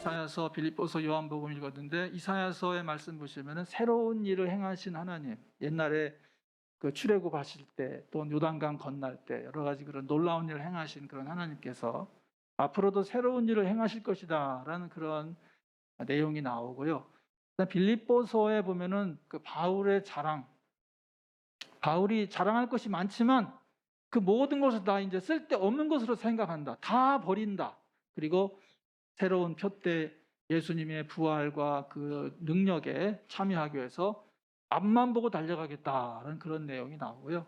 이사야서, 빌립보서, 요한복음 읽었는데 이사야서의 말씀 보시면은 새로운 일을 행하신 하나님, 옛날에 그 출애굽하실 때 또 요단강 건널 때 여러 가지 그런 놀라운 일을 행하신 그런 하나님께서 앞으로도 새로운 일을 행하실 것이다라는 그런 내용이 나오고요. 빌립보서에 보면은 그 바울의 자랑, 바울이 자랑할 것이 많지만 그 모든 것을 다 이제 쓸데없는 것으로 생각한다. 다 버린다. 그리고 새로운 표대 예수님의 부활과 그 능력에 참여하기 위해서 앞만 보고 달려가겠다는 그런 내용이 나오고요.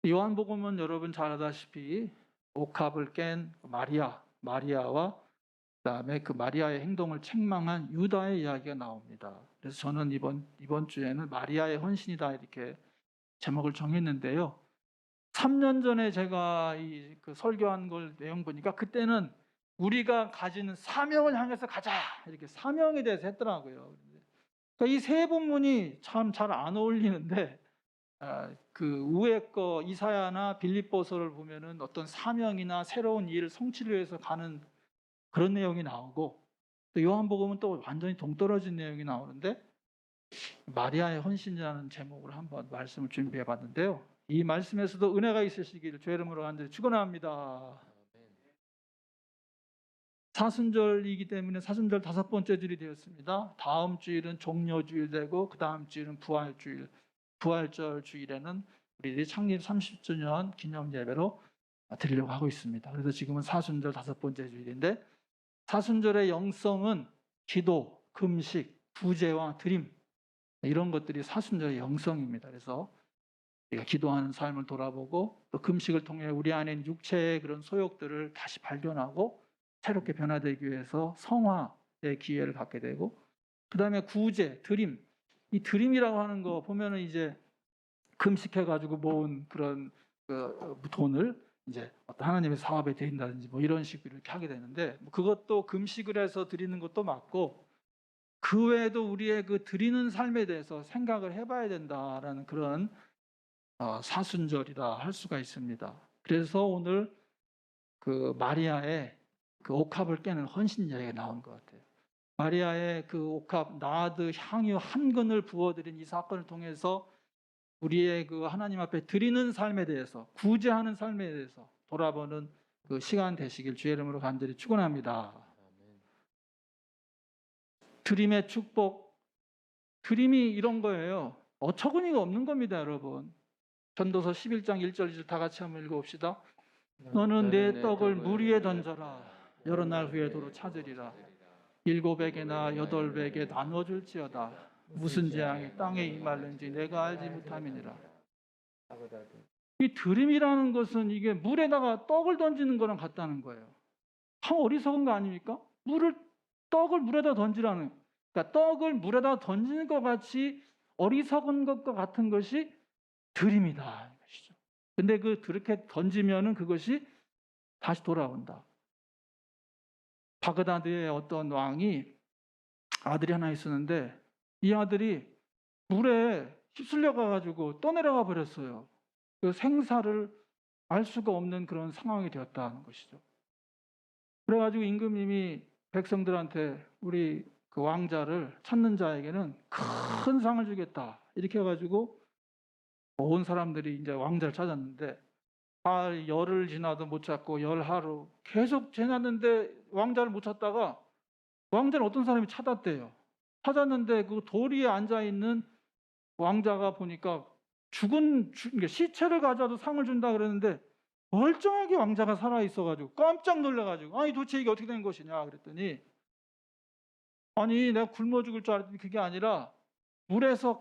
요한복음은 여러분 잘 아다시피 옥합을 깬 마리아와 그다음에 그 마리아의 행동을 책망한 유다의 이야기가 나옵니다. 그래서 저는 이번 주에는 마리아의 헌신이다 이렇게 제목을 정했는데요. 3년 전에 제가 그 설교한 걸 내용 보니까 그때는 우리가 가지는 사명을 향해서 가자 이렇게 사명에 대해서 했더라고요. 그러니까 이 세 본문이 참 잘 안 어울리는데 그 위에 거 이사야나 빌립보서를 보면은 어떤 사명이나 새로운 일을 성취를 위해서 가는 그런 내용이 나오고 또 요한복음은 또 완전히 동떨어진 내용이 나오는데 마리아의 헌신이라는 제목으로 한번 말씀을 준비해 봤는데요. 이 말씀에서도 은혜가 있으시기를 주의 이름으로 간절히 축원합니다. 사순절이기 때문에 사순절 5번째 주일이 되었습니다. 다음 주일은 종려주일 되고 그 다음 주일은 부활주일, 부활절 주일에는 우리들이 창립 30주년 기념 예배로 드리려고 하고 있습니다. 그래서 지금은 사순절 5번째 주일인데 사순절의 영성은 기도, 금식, 구제와 드림 이런 것들이 사순절의 영성입니다. 그래서 우리가 기도하는 삶을 돌아보고 또 금식을 통해 우리 안에 있는 육체의 그런 소욕들을 다시 발견하고 새롭게 변화되기 위해서 성화의 기회를 갖게 되고 그 다음에 구제, 드림 이 드림이라고 하는 거 보면은 이제 금식해가지고 모은 그런 그 돈을 이제 어떤 하나님의 사업에 드린다든지 뭐 이런 식으로 이렇게 하게 되는데 그것도 금식을 해서 드리는 것도 맞고 그 외에도 우리의 그 드리는 삶에 대해서 생각을 해봐야 된다라는 그런 사순절이라 할 수가 있습니다. 그래서 오늘 그 마리아의 그 옥합을 깨는 헌신 이야기가 나온 것 같아요. 마리아의 그 옥합 나드 향유 한 근을 부어드린 이 사건을 통해서 우리의 그 하나님 앞에 드리는 삶에 대해서 구제하는 삶에 대해서 돌아보는 그 시간 되시길 주의 이름으로 간절히 축원합니다. 드림의 축복, 드림이 이런 거예요. 어처구니가 없는 겁니다, 여러분. 전도서 11장 1절 2절 다 같이 한번 읽어봅시다. 너는 내 떡을 물 위에 던져라. 여러 날 후에 도로 찾으리라. 7배게나 8배게 나눠줄지어다. 무슨 재앙이 땅에 임할는지 내가 알지 못함이니라. 이 드림이라는 것은 이게 물에다가 떡을 던지는 거랑 같다는 거예요. 참 어리석은 거 아닙니까? 떡을 물에다 던지라는, 그러니까 떡을 물에다 던지는 것 같이 어리석은 것과 같은 것이 드림이다. 근데 그렇게 던지면은 그것이 다시 돌아온다. 바그다드의 어떤 왕이 아들이 하나 있었는데 이 아들이 물에 휩쓸려 가가지고 떠내려가 버렸어요. 그 생사를 알 수가 없는 그런 상황이 되었다는 것이죠. 그래가지고 임금님이 백성들한테 우리 그 왕자를 찾는 자에게는 큰 상을 주겠다 이렇게 해가지고 온 사람들이 이제 왕자를 찾았는데 열흘 지나도 못 찾고 열하루 계속 지났는데 왕자를 못 찾다가 왕자를 어떤 사람이 찾았대요. 찾았는데 그 도리에 앉아 있는 왕자가 보니까 그러니까 시체를 가져와도 상을 준다 그랬는데 멀쩡하게 왕자가 살아 있어가지고 깜짝 놀라가지고 아니 도대체 이게 어떻게 된 것이냐 그랬더니 아니 내가 굶어 죽을 줄 알았더니 그게 아니라 물에서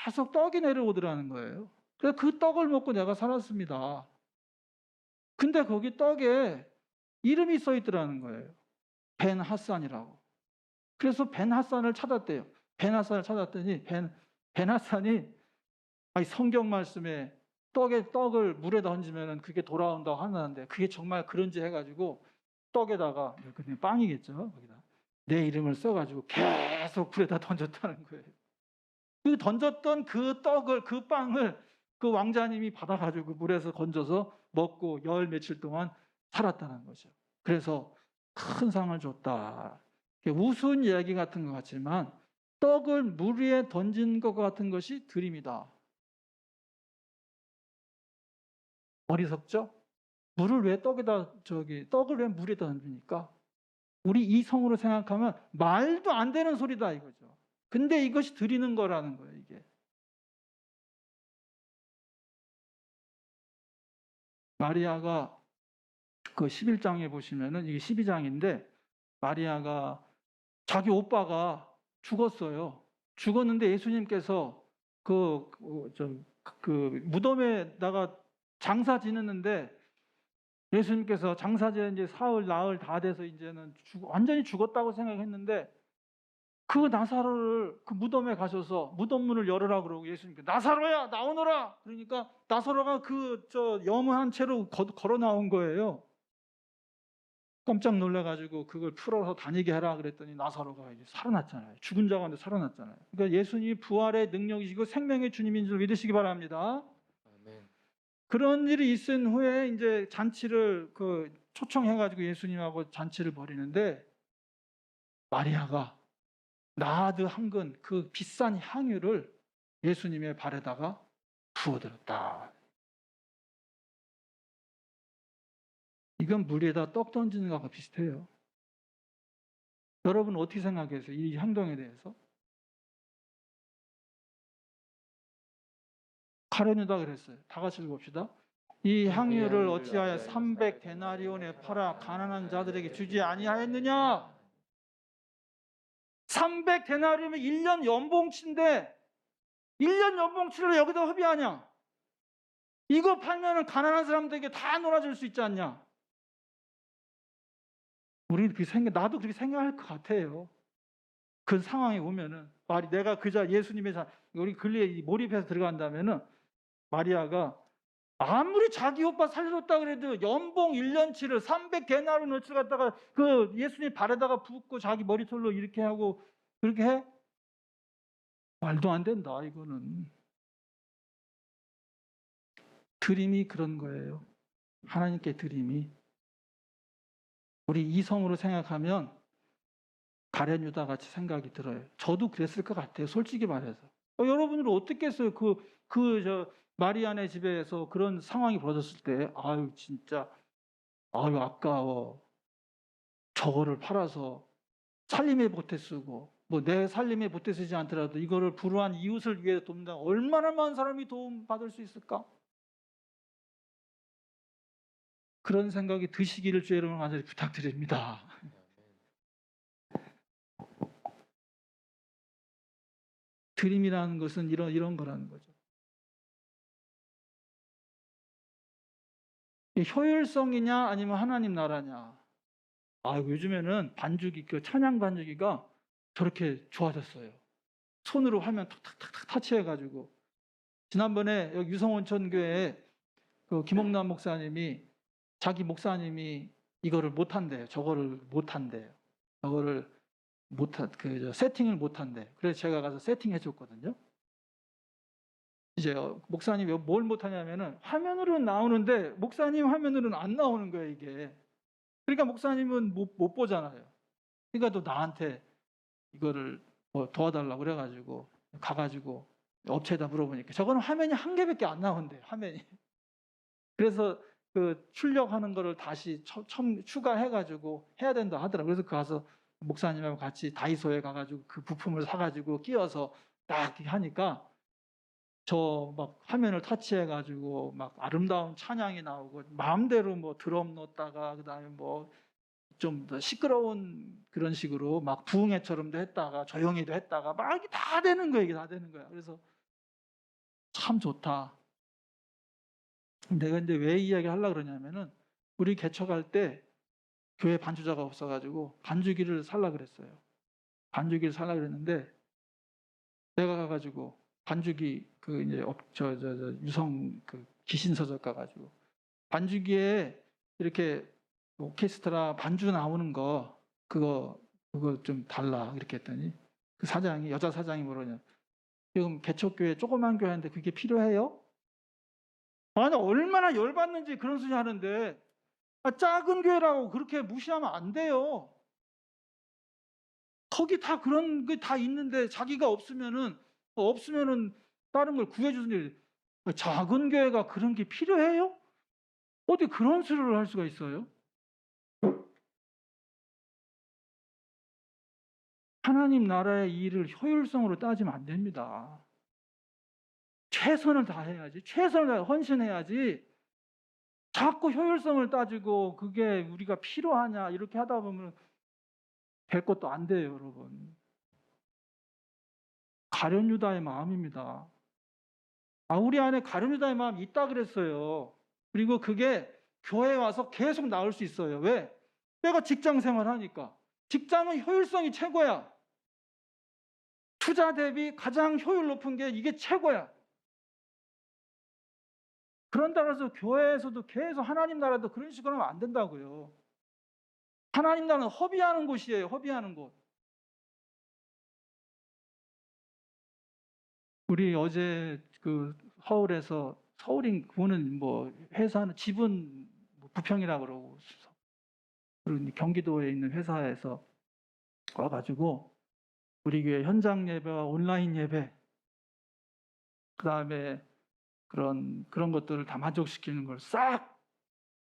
계속 떡이 내려오더라는 거예요. 그래서 그 떡을 먹고 내가 살았습니다. 근데 거기 떡에 이름이 써 있더라는 거예요. 벤 하산이라고. 그래서 벤 하산을 찾았대요. 벤 하산을 찾았더니 벤 하산이 성경 말씀에 떡을 물에 던지면 그게 돌아온다고 하는데 그게 정말 그런지 해가지고 떡에다가 그냥 빵이겠죠. 거기다 내 이름을 써가지고 계속 불에다 던졌다는 거예요. 그 던졌던 그 떡을 그 빵을 그 왕자님이 받아가지고 물에서 건져서 먹고 열 며칠 동안 살았다는 거죠. 그래서 큰 상을 줬다 우스운 이야기 같은 것 같지만 떡을 물 위에 던진 것 같은 것이 드림이다. 어리석죠? 물을 왜 떡을 왜 물에 던집니까? 우리 이성으로 생각하면 말도 안 되는 소리다 이거죠. 근데 이것이 드리는 거라는 거예요, 이게. 마리아가 그 11장에 보시면은 이게 12장인데 마리아가 자기 오빠가 죽었어요. 죽었는데 예수님께서 그 무덤에다가 장사 지냈는데 예수님께서 장사 지은 이제 사흘 나흘 다 돼서 이제는 완전히 죽었다고 생각했는데 그 나사로를 그 무덤에 가셔서 무덤 문을 열으라 그러고 예수님께 나사로야 나오너라. 그러니까 나사로가 염한 채로 걸어 나온 거예요. 깜짝 놀라가지고 그걸 풀어서 다니게 해라 그랬더니 나사로가 이제 살아났잖아요. 죽은 자 가운데 살아났잖아요. 그러니까 예수님이 부활의 능력이시고 생명의 주님인 줄 믿으시기 바랍니다. 아멘. 그런 일이 있은 후에 이제 잔치를 초청해가지고 예수님하고 잔치를 벌이는데 마리아가 나드 한근 그 비싼 향유를 예수님의 발에다가 부어드렸다. 이건 물에다 떡 던지는 것과 비슷해요. 여러분 어떻게 생각하세요? 이 행동에 대해서? 가룟유다 그랬어요. 다 같이 읽읍시다. 이 향유를 어찌하여 300데나리온에 팔아 가난한 자들에게 주지 아니하였느냐? 300데나리온이면 1년 연봉치인데 1년 연봉치를 여기다 허비하냐? 이거 팔면은 가난한 사람들에게 다 놀아줄 수 있지 않냐? 나도 그렇게 생각할 것 같아요. 그 상황에 오면은 내가 그저 예수님의 우리 근리에 몰입해서 들어간다면은 마리아가 아무리 자기 오빠 살려줬다 그래도 연봉 1년치를 300데나리온어치를 갖다가 그 예수님 발에다가 붓고 자기 머리털로 이렇게 하고 그렇게 해? 말도 안 된다 이거는. 드림이 그런 거예요. 하나님께 드림이. 우리 이성으로 생각하면 가룟유다 같이 생각이 들어요. 저도 그랬을 것 같아요. 솔직히 말해서. 여러분들은 어떻게 했어요? 마리아네 집에서 그런 상황이 벌어졌을 때, 아유 진짜, 아유 아까워. 저거를 팔아서 살림에 보태 쓰고, 뭐 내 살림에 보태 쓰지 않더라도 이거를 불우한 이웃을 위해 돕는다. 얼마나 많은 사람이 도움 받을 수 있을까? 그런 생각이 드시기를 주의 이름으로 간절히 부탁드립니다. 드림이라는 것은 이런 거라는 거죠. 효율성이냐 아니면 하나님 나라냐. 요즘에는 찬양 반주기가 저렇게 좋아졌어요. 손으로 화면 탁탁탁탁 타치해가지고. 지난번에 여기 유성온천교회에 김홍남 목사님이 자기 목사님이 이거를 못한대요. 저거를 못한대요. 저거를 세팅을 못한대. 그래서 제가 가서 세팅해줬거든요. 이제 목사님이 뭘 못하냐면은 화면으로는 나오는데 목사님 화면으로는 안 나오는 거예요 이게. 그러니까 목사님은 못 보잖아요. 그러니까 또 나한테 이거를 도와달라고 그래가지고 가가지고 업체에다 물어보니까 저거는 화면이 한 개밖에 안 나온대요. 화면이. 그래서 출력하는 거를 다시 추가해가지고 해야 된다 하더라고요. 그래서 가서 목사님하고 같이 다이소에 가가지고 그 부품을 사가지고 끼워서 딱 하니까 저 막 화면을 터치해가지고 막 아름다운 찬양이 나오고 마음대로 뭐 드럼 넣었다가 그다음에 뭐 좀 더 시끄러운 그런 식으로 막 부흥회처럼도 했다가 조용히도 했다가 막 이게 다 되는 거예요. 이게 다 되는 거야. 그래서 참 좋다. 내가 이제 왜 이야기 하려고 그러냐면은 우리 개척할 때 교회 반주자가 없어가지고 반주기를 살라 그랬어요. 반주기를 살라 그랬는데 내가 가가지고 반주기 이제 유성 기신서적 가가지고 반주기에 이렇게 오케스트라 반주 나오는 거 그거 좀 달라 이렇게 했더니 그 여자 사장이 뭐라냐 지금 개척교회 조그만 교회인데 그게 필요해요? 아니 얼마나 열받는지 그런 소리 하는데 작은 교회라고 그렇게 무시하면 안 돼요. 거기 다 그런 게 다 있는데 자기가 없으면은 다른 걸 구해주는 일. 작은 교회가 그런 게 필요해요? 어디 그런 소리를 할 수가 있어요? 하나님 나라의 일을 효율성으로 따지면 안 됩니다. 최선을 다해야지. 최선을 다해 헌신해야지. 자꾸 효율성을 따지고 그게 우리가 필요하냐 이렇게 하다 보면 될 것도 안 돼요, 여러분. 가룟 유다의 마음입니다. 우리 안에 가룟 유다의 마음이 있다 그랬어요. 그리고 그게 교회에 와서 계속 나올 수 있어요. 왜? 내가 직장 생활하니까. 직장은 효율성이 최고야. 투자 대비 가장 효율 높은 게 이게 최고야. 그런다고 해서 교회에서도 계속 하나님 나라도 그런 식으로 하면 안 된다고요. 하나님 나라는 허비하는 곳이에요. 허비하는 곳. 우리 어제 그 서울에서 서울인 그거는 뭐 회사는 집은 부평이라고 그러고 그리고 경기도에 있는 회사에서 와가지고 우리 교회 현장 예배와 온라인 예배 그다음에 그런 것들을 다 만족시키는 걸 싹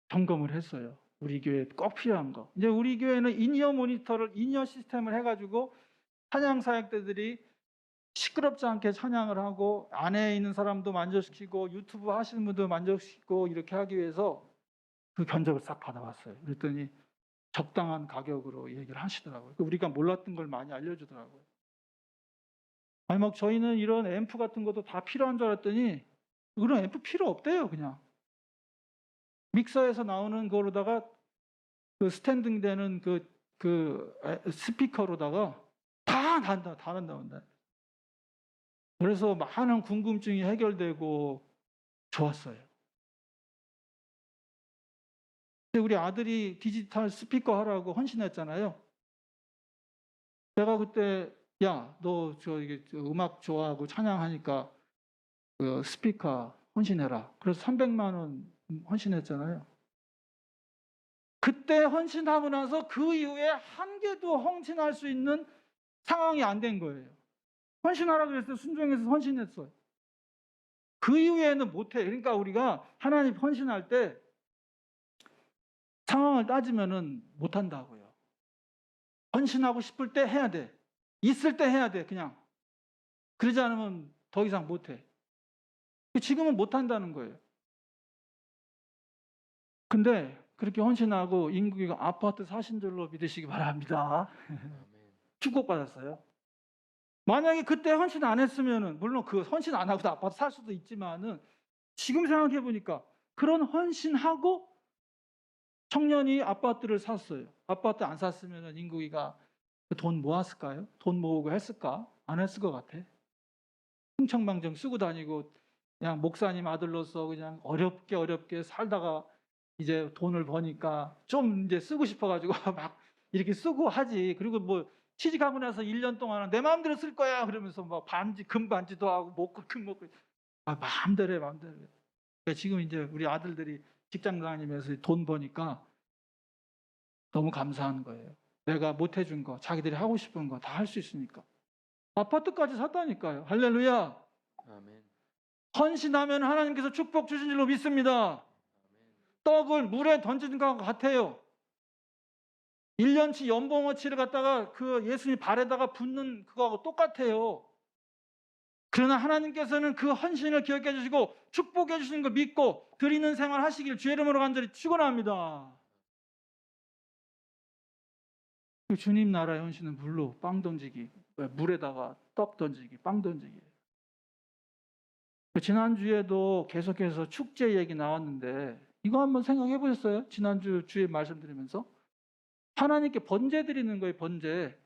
점검을 했어요. 우리 교회에 꼭 필요한 거. 이제 우리 교회는 인이어 모니터를 인이어 시스템을 해가지고 찬양 사역자들이 시끄럽지 않게 찬양을 하고 안에 있는 사람도 만족시키고 유튜브 하시는 분도 만족시키고 이렇게 하기 위해서 그 견적을 싹 받아봤어요. 그랬더니 적당한 가격으로 얘기를 하시더라고요. 우리가 몰랐던 걸 많이 알려주더라고요. 아니 막 저희는 이런 앰프 같은 것도 다 필요한 줄 알았더니 그런 앰프 필요 없대요. 그냥 믹서에서 나오는 거로다가 그 스탠딩 되는 그 스피커로다가 다 난다. 그래서 많은 궁금증이 해결되고 좋았어요. 근데 우리 아들이 디지털 스피커 하라고 헌신했잖아요. 내가 그때 야, 너 이게 음악 좋아하고 찬양하니까 그 스피커 헌신해라. 그래서 300만 원 헌신했잖아요. 그때 헌신하고 나서 그 이후에 한 개도 헌신할 수 있는 상황이 안 된 거예요. 헌신하라 그랬어요. 순종해서 헌신했어요. 그 이후에는 못해. 그러니까 우리가 하나님 헌신할 때 상황을 따지면은 못한다고요. 헌신하고 싶을 때 해야 돼. 있을 때 해야 돼. 그냥. 그러지 않으면 더 이상 못해. 지금은 못한다는 거예요. 근데 그렇게 헌신하고 인국이가 아파트 사신 줄로 믿으시기 바랍니다. 축복받았어요. 만약에 그때 헌신 안 했으면은 물론 그 헌신 안 하고도 아파트 살 수도 있지만은 지금 생각해 보니까 그런 헌신하고 청년이 아파트를 샀어요. 아파트 안 샀으면은 인국이가 돈 모았을까요? 돈 모으고 했을까? 안 했을 것 같아. 흥청망청 쓰고 다니고 그냥 목사님 아들로서 그냥 어렵게 살다가 이제 돈을 버니까 좀 이제 쓰고 싶어가지고 막 이렇게 쓰고 하지. 그리고 뭐 취직하고 나서 1년 동안은 내 마음대로 쓸 거야 그러면서 막 금 반지도 하고 목걸이 금 목걸이 마음대로 해. 그러니까 지금 이제 우리 아들들이 직장 다니면서 돈 버니까 너무 감사한 거예요. 내가 못 해준 거, 자기들이 하고 싶은 거 다 할 수 있으니까. 아파트까지 샀다니까요. 할렐루야. 아멘. 헌신하면 하나님께서 축복 주신 줄로 믿습니다. 떡을 물에 던지는 것 같아요. 1년치 연봉어치를 갖다가 그 예수님 발에다가 붓는 그거하고 똑같아요. 그러나 하나님께서는 그 헌신을 기억해 주시고 축복해 주시는 걸 믿고 드리는 생활 하시길 주의 이름으로 간절히 축원합니다. 주님 나라의 헌신은 물로 빵 던지기, 물에다가 떡 던지기, 빵 던지기. 지난주에도 계속해서 축제 얘기 나왔는데 이거 한번 생각해 보셨어요? 지난주 주에 말씀드리면서 하나님께 번제 드리는 거예요. 번제.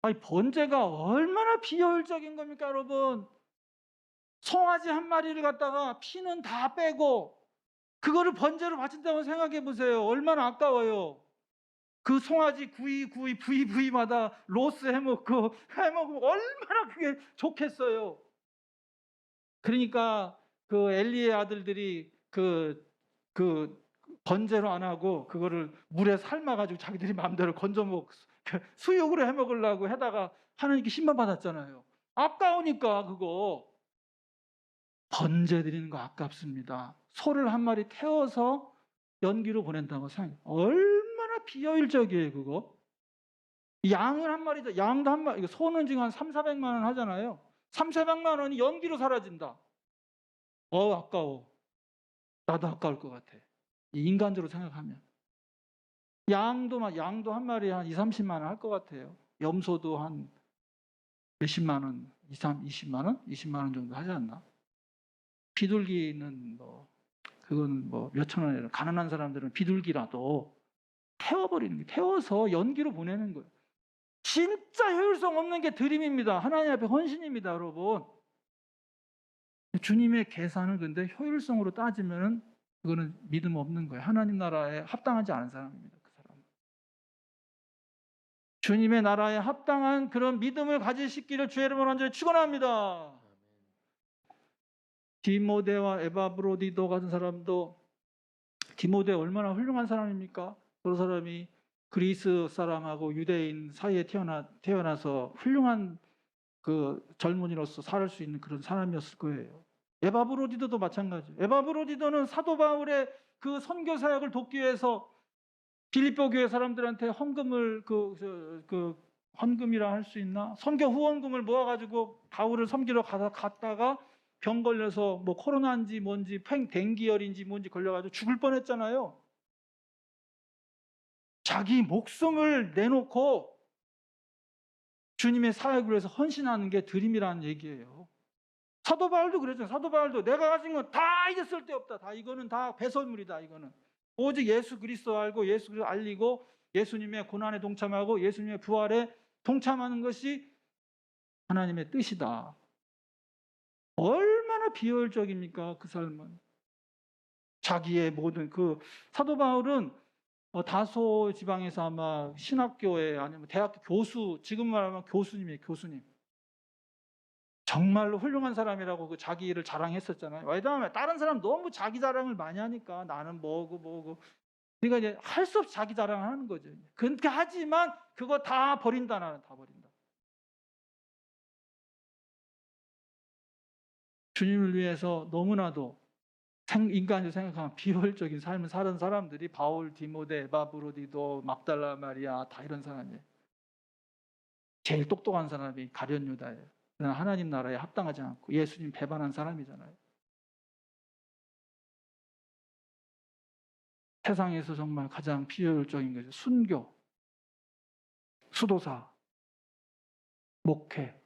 아니 번제가 얼마나 비효율적인 겁니까 여러분. 송아지 한 마리를 갖다가 피는 다 빼고 그거를 번제로 바친다고 생각해 보세요. 얼마나 아까워요. 그 송아지 부위마다 로스 해먹고 얼마나 그게 좋겠어요. 그러니까 그 엘리의 아들들이 그 번제로 안 하고 그거를 물에 삶아가지고 자기들이 마음대로 건져 수육으로 해 먹으려고 해다가 하나님께 신만 받았잖아요. 아까우니까 그거 번제 드리는 거 아깝습니다. 소를 한 마리 태워서 연기로 보낸다고 생각해요. 얼마나 비효율적이에요, 그거. 양은 한 마리죠. 양도 한 마리, 소는 지금 한 3, 400만 원 하잖아요. 3, 400만 원이 연기로 사라진다. 아까워. 나도 아까울 것 같아. 인간적으로 생각하면. 양도 한 마리에 한 2, 30만 원 할 것 같아요. 염소도 한 몇십만 원, 20만 원? 20만 원 정도 하지 않나? 비둘기는 그건 몇천 원이라, 가난한 사람들은 비둘기라도 태워버리는 게, 태워서 연기로 보내는 거예요. 진짜 효율성 없는 게 드림입니다. 하나님 앞에 헌신입니다, 여러분. 주님의 계산은 근데 효율성으로 따지면 그거는 믿음 없는 거예요. 하나님 나라에 합당하지 않은 사람입니다. 그 사람은. 주님의 나라에 합당한 그런 믿음을 가지시기를 주의 이름으로 간절히 축원합니다. 디모데와 에바브로디도 같은 사람도, 디모데 얼마나 훌륭한 사람입니까? 그 사람이 그리스 사람하고 유대인 사이에 태어나서 훌륭한 그 젊은이로서 살 수 있는 그런 사람이었을 거예요. 에바브로디도도 마찬가지예요. 에바브로디도는 사도 바울의 그 선교 사역을 돕기 위해서 빌립보 교회 사람들한테 헌금을 헌금이라 할 수 있나? 선교 후원금을 모아가지고 바울을 섬기러 갔다가 병 걸려서 코로나인지 뭔지 댕기열인지 뭔지 걸려가지고 죽을 뻔했잖아요. 자기 목숨을 내놓고 주님의 사역을 위해서 헌신하는 게 드림이라는 얘기예요. 사도 바울도 그랬잖아요. 사도 바울도 내가 가진 건 다 이제 쓸데없다. 다 이거는 다 배설물이다. 이거는 오직 예수 그리스도 알고 예수 그리스도 알리고 예수님의 고난에 동참하고 예수님의 부활에 동참하는 것이 하나님의 뜻이다. 얼마나 비효율적입니까? 그 삶은. 자기의 모든 사도 바울은 다소 지방에서 아마 신학교에 아니면 대학교 교수, 지금 말하면 교수님이에요. 교수님. 정말로 훌륭한 사람이라고 자기 일을 자랑했었잖아요. 왜냐하면 다른 사람 너무 자기 자랑을 많이 하니까 나는 뭐고 그러니까 이제 할 수 없이 자기 자랑을 하는 거죠. 그렇게 하지만 그거 다 버린다. 나는 다 버린다. 주님을 위해서 너무나도 인간이 생각하면 비효율적인 삶을 사는 사람들이 바울, 디모데, 에바브로디도, 막달라 마리아 다 이런 사람이에요. 제일 똑똑한 사람이 가룟 유다예요. 그러나 하나님 나라에 합당하지 않고 예수님 배반한 사람이잖아요. 세상에서 정말 가장 비효율적인 것이 순교, 수도사, 목회.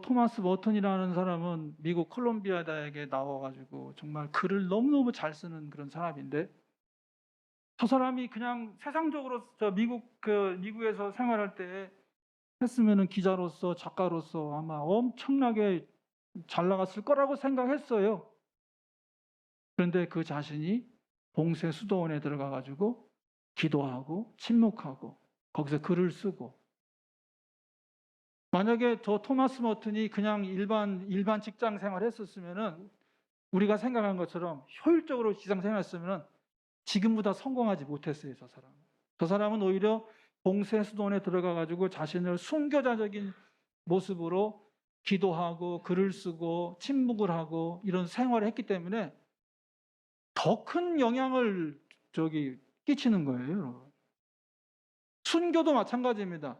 토마스 머튼이라는 사람은 미국 콜롬비아 대학에 나와가지고 정말 글을 너무너무 잘 쓰는 그런 사람인데, 저 사람이 그냥 세상적으로 미국에서 생활할 때 했으면은 기자로서 작가로서 아마 엄청나게 잘 나갔을 거라고 생각했어요. 그런데 그 자신이 봉쇄 수도원에 들어가가지고 기도하고 침묵하고 거기서 글을 쓰고, 만약에 저 토마스 머튼이 그냥 일반 직장 생활 했었으면은 우리가 생각한 것처럼 효율적으로 직장 생활했으면은 지금보다 성공하지 못했어요. 저 사람은 오히려 봉쇄 수도원에 들어가가지고 자신을 순교자적인 모습으로 기도하고 글을 쓰고 침묵을 하고 이런 생활을 했기 때문에 더 큰 영향을 끼치는 거예요, 여러분. 순교도 마찬가지입니다.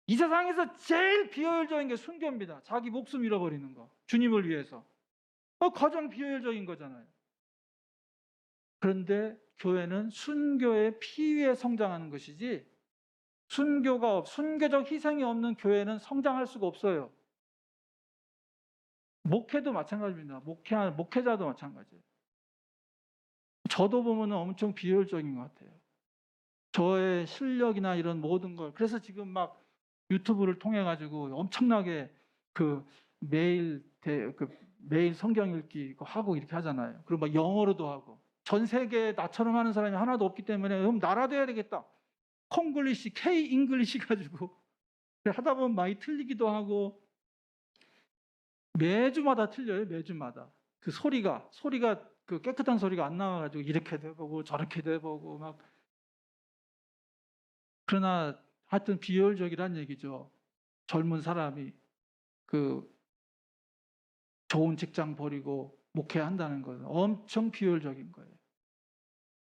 이 세상에서 제일 비효율적인 게 순교입니다. 자기 목숨 잃어버리는 거. 주님을 위해서. 가장 비효율적인 거잖아요. 그런데 교회는 순교의 피 위에 성장하는 것이지, 순교적 희생이 없는 교회는 성장할 수가 없어요. 목회도 마찬가지입니다. 목회자도 마찬가지예요. 저도 보면 엄청 비효율적인 것 같아요. 저의 실력이나 이런 모든 걸. 그래서 지금 막 유튜브를 통해 가지고 엄청나게 매일 성경 읽기 하고 이렇게 하잖아요. 그리고 막 영어로도 하고. 전 세계에 나처럼 하는 사람이 하나도 없기 때문에 그럼 나라도 해야 되겠다. 콩글리시, K 잉글리시 가지고 하다 보면 많이 틀리기도 하고, 매주마다 틀려요. 매주마다. 소리가 깨끗한 소리가 안 나와가지고 이렇게도 해보고 저렇게도 해보고 막 그러나 하여튼 비효율적이란 얘기죠. 젊은 사람이 그 좋은 직장 버리고 목회한다는 것은 엄청 비효율적인 거예요.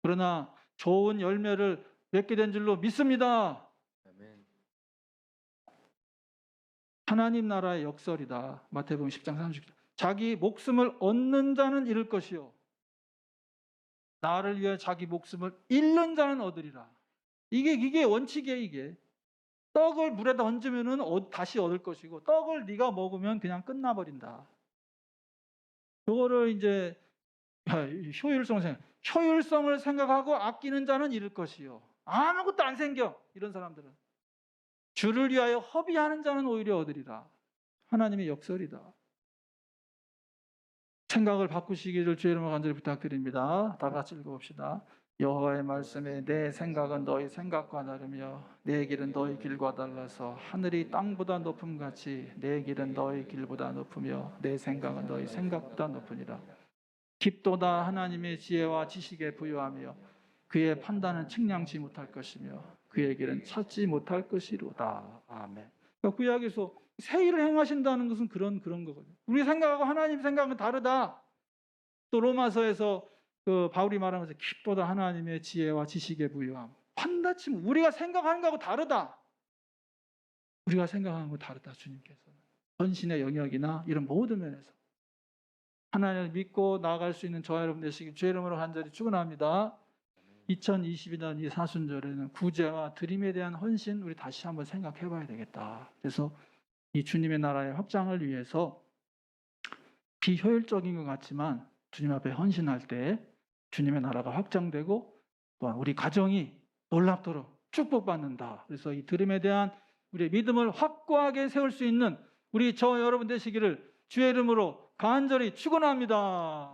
그러나 좋은 열매를 맺게 된 줄로 믿습니다. 아멘. 하나님 나라의 역설이다. 마태복음 10장 30절. 자기 목숨을 얻는 자는 잃을 것이요 나를 위해 자기 목숨을 잃는 자는 얻으리라. 이게 원칙이에요. 이게 떡을 물에다 얹으면은 다시 얻을 것이고 떡을 네가 먹으면 그냥 끝나버린다. 그거를 이제 효율성을 생각하고 아끼는 자는 잃을 것이요 아무것도 안 생겨. 이런 사람들은 주를 위하여 허비하는 자는 오히려 얻으리라. 하나님의 역설이다. 생각을 바꾸시기를 주의 이름으로 간절히 부탁드립니다. 다 같이 읽어봅시다. 여호와의 말씀에 내 생각은 너희 생각과 다르며 내 길은 너희 길과 달라서 하늘이 땅보다 높음 같이 내 길은 너희 길보다 높으며 내 생각은 너희 생각보다 높으니라. 깊도다 하나님의 지혜와 지식에 부유하며 그의 판단은 측량치 못할 것이며 그의 길은 찾지 못할 것이로다. 아멘. 그러니까 구약에서 새 일을 행하신다는 것은 그런 거거든요. 우리 생각하고 하나님 생각은 다르다. 또 로마서에서 그 바울이 말하면서 깊보다 하나님의 지혜와 지식의 부유함. 판단치면 우리가 생각하는 거하고 다르다. 우리가 생각하는 거 다르다. 주님께서는 헌신의 영역이나 이런 모든 면에서 하나님을 믿고 나아갈 수 있는 저와 여러분 되시길 주의 이름으로 간절히 축원합니다. 2022년 이 사순절에는 구제와 드림에 대한 헌신 우리 다시 한번 생각해 봐야 되겠다. 그래서 이 주님의 나라의 확장을 위해서 비효율적인 것 같지만 주님 앞에 헌신할 때 주님의 나라가 확장되고 또한 우리 가정이 놀랍도록 축복받는다. 그래서 이 드림에 대한 우리의 믿음을 확고하게 세울 수 있는 우리 저 여러분 되시기를 주의 이름으로 간절히 축원합니다.